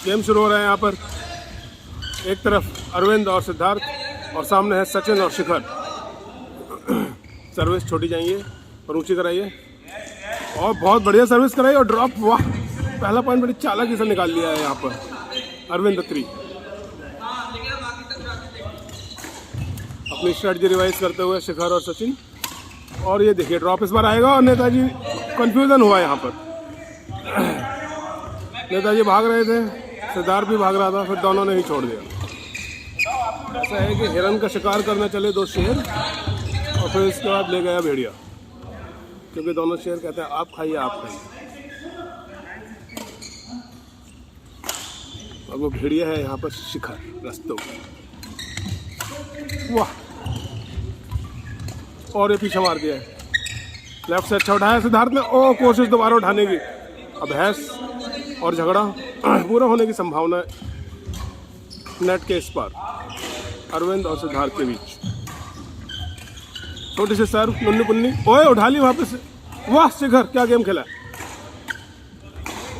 Game शुरू हो रहा है यहाँ पर। एक तरफ अरविंद और सिद्धार्थ और सामने है सचिन और शिखर। सर्विस छोटी जाइए और ऊंची कराइए और बहुत बढ़िया सर्विस कराई और ड्रॉप। वाह, पहला पॉइंट बड़ी चालाकी से निकाल लिया है यहाँ पर अरविंद अत्री। अपनी स्ट्रेटजी रिवाइज करते हुए शिखर और सचिन। और ये देखिए ड्रॉप इस बार आएगा और नेताजी कंफ्यूजन हुआ यहाँ पर। नेताजी भाग रहे थे, सिद्धार्थ भी भाग रहा था, फिर दोनों ने ही छोड़ दिया। ऐसा है कि हिरन का शिकार करने चले दो शेर और फिर इसके बाद ले गया भेड़िया, क्योंकि दोनों शेर कहते हैं आप खाइए आप खाइए। और वो भेड़िया है यहाँ पर शिखर रस्तों। वाह, और ये पीछे मार दिया है। लेफ्ट से अच्छा उठाया सिद्धार्थ ने। ओ, कोशिश दोबारा उठाने की। अब बहस और झगड़ा पूरा होने की संभावना नेट के इस पार अरविंद और सिद्धार्थ के बीच। छोटी सी सर्व, मुन्नी पुन्नी। ओए, उठा ली वापस। वाह शिखर, क्या गेम खेला।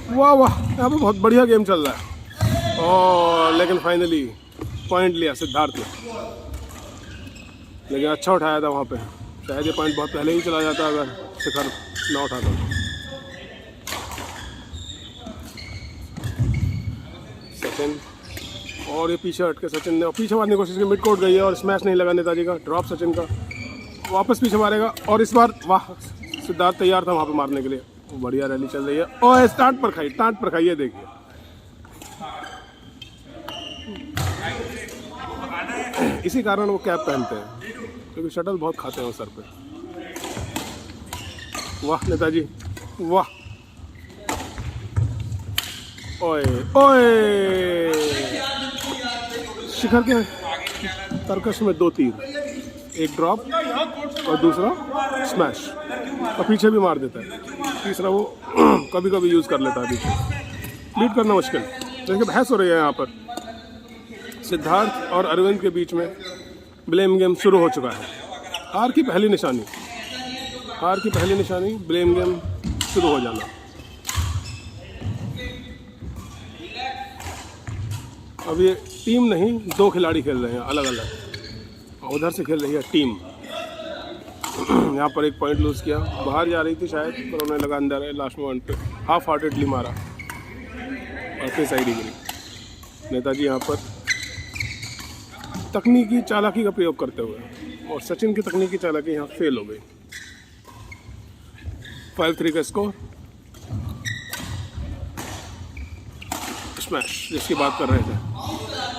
वाह वाह, यहाँ पे बहुत बढ़िया गेम चल रहा है। और लेकिन फाइनली पॉइंट लिया सिद्धार्थ ने, लेकिन अच्छा उठाया था वहाँ पे। शायद ये पॉइंट बहुत पहले ही चला जाता अगर शिखर ना उठाता। सचिन, और ये पीछे हट के सचिन ने पीछे मारने की कोशिश की, मिड कोर्ट गई है और स्मैश नहीं लगा नेताजी का। ड्रॉप सचिन का, वापस पीछे मारेगा और इस बार वाह, सिद्धार्थ तैयार था वहाँ पे मारने के लिए। बढ़िया रैली चल रही है और टाट पर खाई, ये देखिए। इसी कारण वो कैप पहनते हैं, क्योंकि शटल बहुत खाते हैं सर पे। वाह नेताजी, वाह। ओए ओए, शिखर के तरकश में 2 तीर, एक ड्रॉप और दूसरा स्मैश, और पीछे भी मार देता है। तीसरा वो कभी कभी यूज़ कर लेता है पीछे। लीड करना मुश्किल। देखिए बहस हो रही है यहाँ पर सिद्धार्थ और अरविंद के बीच में। ब्लेम गेम शुरू हो चुका है। हार की पहली निशानी ब्लेम गेम शुरू हो जाना। अब ये टीम नहीं, 2 खिलाड़ी खेल रहे हैं अलग अलग, और उधर से खेल रही है टीम। यहाँ पर एक पॉइंट लूज किया, बाहर जा रही थी शायद, पर उन्हें लगा अंदर है। लास्ट मोमेंट पे हाफ हार्टेडली मारा और फिर साइड ही गिरी। नेताजी यहाँ पर तकनीकी चालाकी का प्रयोग करते हुए, और सचिन की तकनीकी चालाकी यहाँ फेल हो गई। 5-3 का स्कोर। स्मैश जिसकी बात कर रहे थे,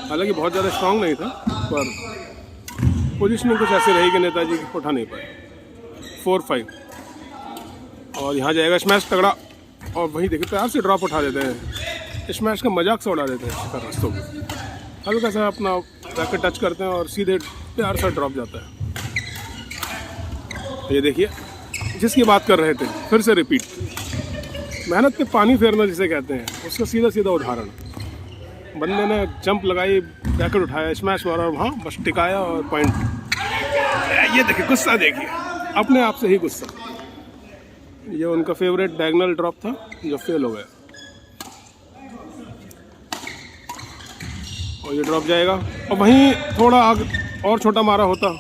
हालांकि बहुत ज़्यादा स्ट्रांग नहीं था, पर पोजीशनिंग कुछ ऐसी रही कि नेताजी उठा नहीं पाए। 4-5 और यहाँ जाएगा स्मैश तगड़ा, और वहीं देखिए प्यार से ड्रॉप उठा देते हैं। स्मैश का मजाक से उड़ा देते हैं शिखर रस्तों को। हल्का सा अपना रैकेट टच करते हैं और सीधे प्यार से ड्रॉप जाता है। ये देखिए जिसकी बात कर रहे थे, फिर से रिपीट। मेहनत पे पानी फेरना जिसे कहते हैं, उसका सीधा उदाहरण। बंदे ने जंप लगाई, रैकेट उठाया, स्मैश मारा और वहाँ बस टिकाया और पॉइंट। ये देखिए गुस्सा, देखिए अपने आप से ही गुस्सा। ये उनका फेवरेट डायगोनल ड्रॉप था जो फेल हो गया, और ये ड्रॉप जाएगा। और वहीं थोड़ा आग और छोटा मारा होता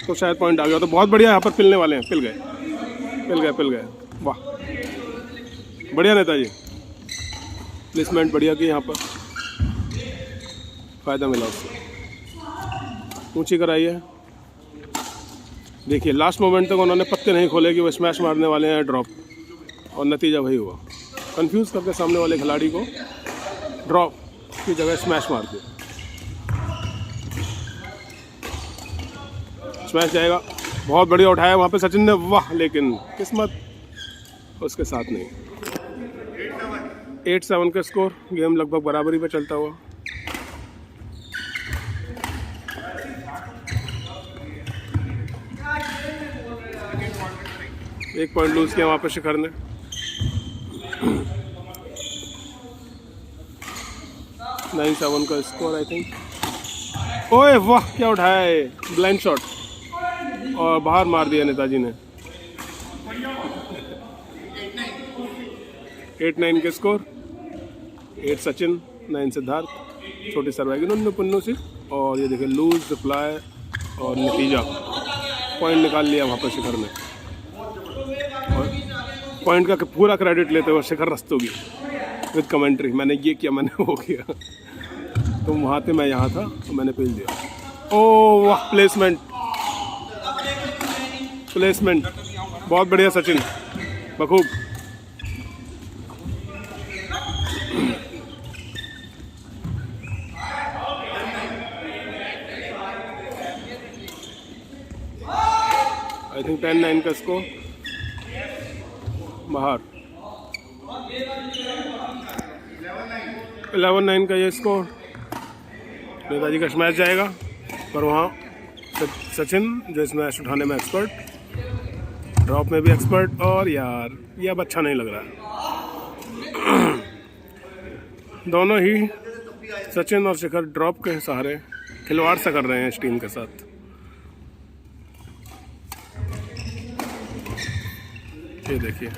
तो शायद पॉइंट आ गया। तो बहुत बढ़िया, यहाँ पर पिलने वाले हैं। पिल गए। वाह, बढ़िया नेताजी, प्लेसमेंट बढ़िया की, यहाँ पर फ़ायदा मिला उससे। ऊंची कराई है। देखिए लास्ट मोमेंट तक उन्होंने पत्ते नहीं खोले कि वो स्मैश मारने वाले हैं ड्रॉप, और नतीजा वही हुआ। कंफ्यूज करके सामने वाले खिलाड़ी को ड्रॉप की जगह स्मैश मार दिया। स्मैश जाएगा, बहुत बढ़िया उठाया वहाँ पे सचिन ने। वाह, लेकिन किस्मत उसके साथ नहीं। 8-7 का स्कोर। गेम लगभग बराबरी पे चलता हुआ। एक पॉइंट लूज किया वहाँ पे शिखर ने। 9-7 का स्कोर आई थिंक। ओए वाह, क्या उठाया है, ब्लाइंड शॉट, और बाहर मार दिया नेताजी ने। 8-9 के स्कोर। 8 सचिन, 9 सिद्धार्थ, छोटी सर्वाइगी उन्होंने पुन्नू से। और ये देखिए लूज, रिप्लाई और नतीजा, पॉइंट निकाल लिया वहाँ पर शिखर ने। और पॉइंट का पूरा क्रेडिट लेते हुए शिखर रस्तोगी विद कमेंट्री, मैंने ये किया, मैंने वो किया, तुम वहाँ थे मैं यहाँ था तो मैंने पेल दिया। ओह वाह, प्लेसमेंट प्लेसमेंट बहुत बढ़िया सचिन, बखूब। आई थिंक 10-9 का स्कोर बाहर, 11-9 का ये स्कोर। नेताजी का स्मैश जाएगा, पर वहाँ सचिन जो स्मैश उठाने में एक्सपर्ट, ड्रॉप में भी एक्सपर्ट। और यार ये अब अच्छा नहीं लग रहा है। दोनों ही सचिन और शिखर ड्रॉप के सहारे खिलवाड़ सा कर रहे हैं इस टीम के साथ। ये देखिए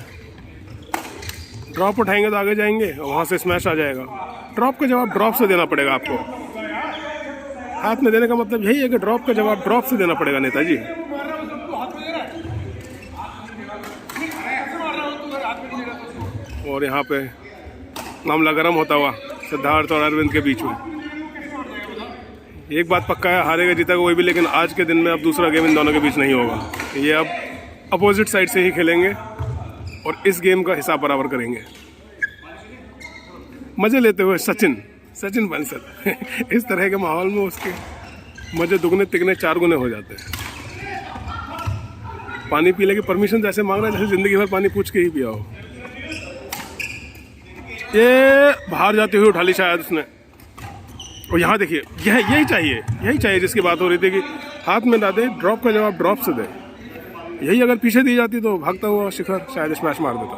ड्रॉप उठाएंगे तो आगे जाएंगे और वहाँ से स्मैश आ जाएगा। ड्रॉप का जवाब ड्रॉप से देना पड़ेगा आपको। हाथ में देने का मतलब यही है कि ड्रॉप का जवाब ड्रॉप से देना पड़ेगा नेताजी। और यहाँ पे मामला गर्म होता हुआ सिद्धार्थ और अरविंद के बीच में। एक बात पक्का है, हारेगा जीतेगा कोई भी, लेकिन आज के दिन में अब दूसरा गेम इन दोनों के बीच नहीं होगा। ये अब अपोजिट साइड से ही खेलेंगे और इस गेम का हिसाब बराबर करेंगे। मज़े लेते हुए सचिन बंसल इस तरह के माहौल में उसके मज़े दुगने तिगने 4 गुने हो जाते हैं। पानी पीने की परमिशन जैसे मांग रहा है जैसे ज़िंदगी भर पानी पूछ के ही पिया हो। ये बाहर जाती हुई उठा ली शायद उसने। और यहाँ देखिए यही चाहिए जिसकी बात हो रही थी कि हाथ में ना दे, ड्रॉप का जवाब ड्रॉप से दे। यही अगर पीछे दी जाती तो भागता हुआ शिखर शायद स्मैश मार देता।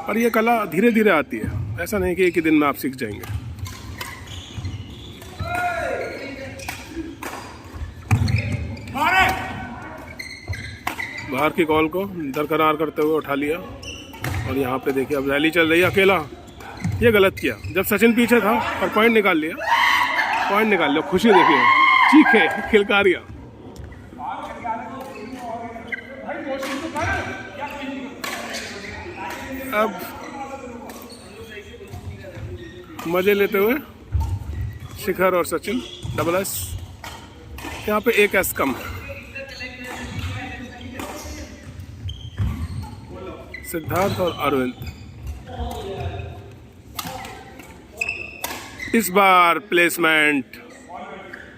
पर ये कला धीरे धीरे आती है, ऐसा नहीं कि एक ही दिन में आप सीख जाएंगे। बाहर की कॉल को दरकरार करते हुए उठा लिया। और यहाँ पे देखिए अब रैली चल रही है अकेला। ये गलत किया, जब सचिन पीछे था और पॉइंट निकाल लिया, खुशी देखिए, चीखे, खिलकारियाँ। अब मजे लेते हुए शिखर और सचिन डबल एस, यहाँ पे एक एस कम है। सिद्धार्थ और अरविंद इस बार प्लेसमेंट,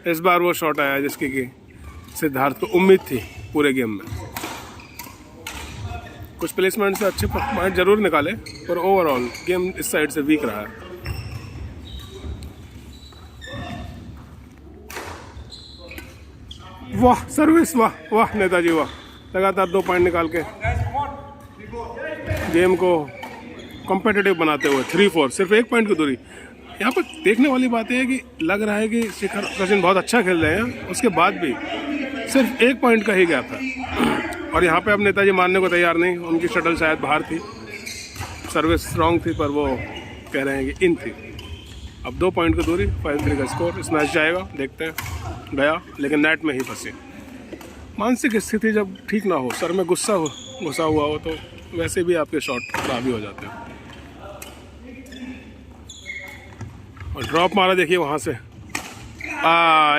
इस बार वो शॉट आया जिसकी कि सिद्धार्थ को उम्मीद थी पूरे गेम में। कुछ प्लेसमेंट से अच्छे पॉइंट जरूर निकाले, पर ओवरऑल गेम इस साइड से वीक रहा है। वाह सर्विस, वाह नेताजी, वाह। लगातार 2 पॉइंट निकाल के गेम को कॉम्पिटिटिव बनाते हुए 3-4, सिर्फ 1 पॉइंट की दूरी। यहाँ पर देखने वाली बात है कि लग रहा है कि शिखर सचिन बहुत अच्छा खेल रहे हैं, उसके बाद भी सिर्फ 1 पॉइंट का ही गैप है। और यहाँ पे अब नेताजी मानने को तैयार नहीं, उनकी शटल शायद बाहर थी, सर्विस स्ट्रॉन्ग थी, पर वो कह रहे हैं कि इन थी। अब 2 पॉइंट की दूरी, 5-3 का स्कोर। इस मैच जाएगा, देखते हैं, गया लेकिन नेट में ही फंसे। मानसिक स्थिति जब ठीक ना हो, सर में गुस्सा घुसा हुआ हो, तो वैसे भी आपके शॉट खराब ही हो जाते हैं। और ड्रॉप मारा देखिए वहाँ से,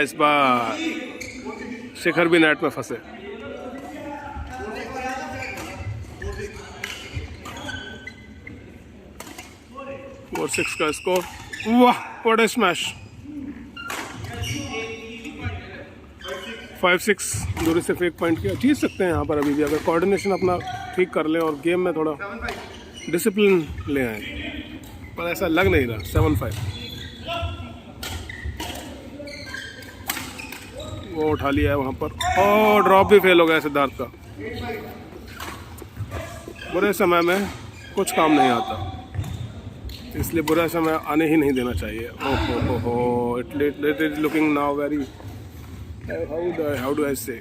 इस बार शिखर भी नेट में फंसे। 4-6 का स्कोर। वाह व्हाट अ स्मैश। 5-6 दूरी सिर्फ 1 पॉइंट की जीत सकते हैं यहाँ पर अभी भी, अगर कोऑर्डिनेशन अपना ठीक कर लें और गेम में थोड़ा डिसिप्लिन ले आए, पर ऐसा लग नहीं रहा। 7-5 वो उठा लिया है वहाँ पर, और ड्रॉप भी फेल हो गया सिद्धार्थ का। बुरे समय में कुछ काम नहीं आता, इसलिए बुरा समय आने ही नहीं देना चाहिए। ओहो, it is looking now very, how do I से,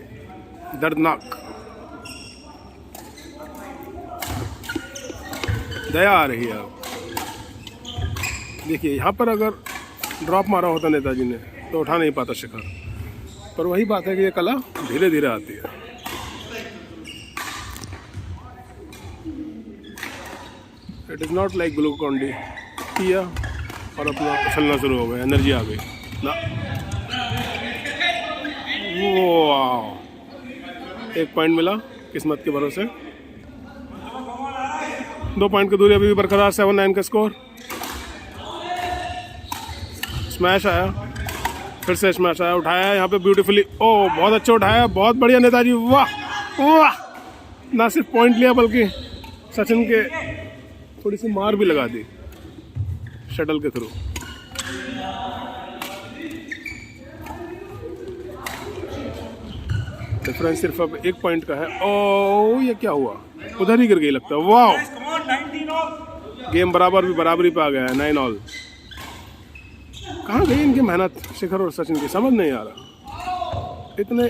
दर्दनाक। दया आ रही है अब। देखिए यहाँ पर अगर ड्रॉप मारा होता नेताजी ने तो उठा नहीं पाता शिखर, पर वही बात है कि ये कला धीरे धीरे आती है। It is not like Glucon D किया और अपना उछलना शुरू हो गया, एनर्जी आ गई ना। वाह, 1 पॉइंट मिला किस्मत के भरोसे। 2 पॉइंट की दूरी अभी भी बरकरार, 7-9 का स्कोर। स्मैश आया, फिर से स्मैश आया, उठाया यहाँ पे ब्यूटीफुली। ओह बहुत अच्छा उठाया, बहुत बढ़िया नेताजी, वाह वाह। ना सिर्फ पॉइंट लिया बल्कि सचिन के थोड़ी सी मार भी लगा दी शटल के थ्रू। डिफरेंस सिर्फ अब 1 पॉइंट का है। ओह ये क्या हुआ, उधर ही गिर गई लगता है। वाह, गेम बराबरी पे आ गया है, 9 ऑल। कहाँ गई इनकी मेहनत शिखर और सचिन की, समझ नहीं आ रहा। इतने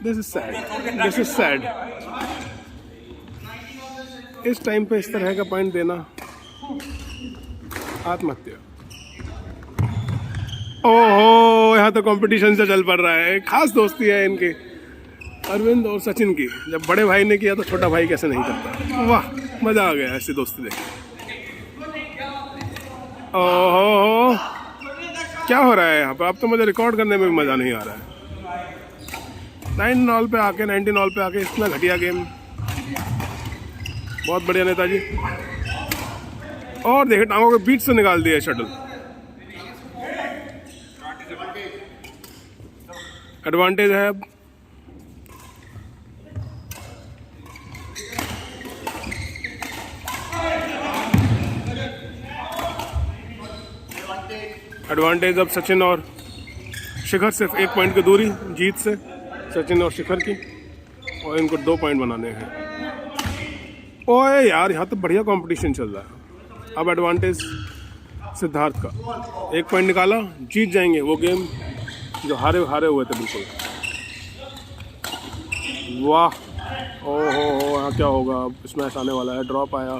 दिस इज सैड। इस टाइम पे इस तरह का पॉइंट देना आत्महत्या। ओहो, यहाँ तो कंपटीशन से चल पड़ रहा है। खास दोस्ती है इनकी, अरविंद और सचिन की। जब बड़े भाई ने किया तो छोटा भाई कैसे नहीं करता। वाह, मजा आ गया ऐसी दोस्ती देख। ओहो, क्या हो रहा है यहाँ पर? अब तो मुझे रिकॉर्ड करने में भी मजा नहीं आ रहा है। 9 ऑल पे आके 19 ऑल पे आके इतना घटिया गेम। बहुत बढ़िया नेताजी। और देखिए टांगों के बीच से निकाल दिया शटल। एडवांटेज है अब। एडवांटेज अब सचिन और शिखर, सिर्फ 1 पॉइंट की दूरी जीत से सचिन और शिखर की, और इनको 2 पॉइंट बनाने हैं। ओए यार, यहाँ तो बढ़िया कंपटीशन चल रहा है। अब एडवांटेज सिद्धार्थ का, 1 पॉइंट निकाला, जीत जाएंगे वो गेम जो हारे हुए थे बिल्कुल। वाह, ओहो यहाँ क्या होगा? अब स्मैश आने वाला है, ड्रॉप आया,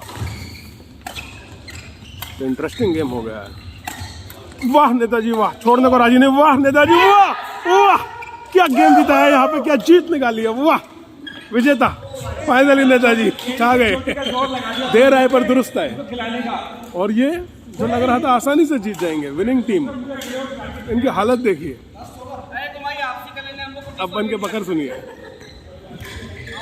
तो इंटरेस्टिंग गेम हो गया है। वाह नेताजी वाह, छोड़ने को राजी नहीं। वाह नेताजी वाह वाह, क्या गेम जीता है यहाँ पे, क्या जीत निकाली है। वाह, विजेता फाइनली नेताजी छा गए। देर आए पर दुरुस्त है। और ये जो लग रहा था आसानी से जीत जाएंगे, विनिंग टीम, इनकी हालत देखिए। अब बन के बकर सुनिए।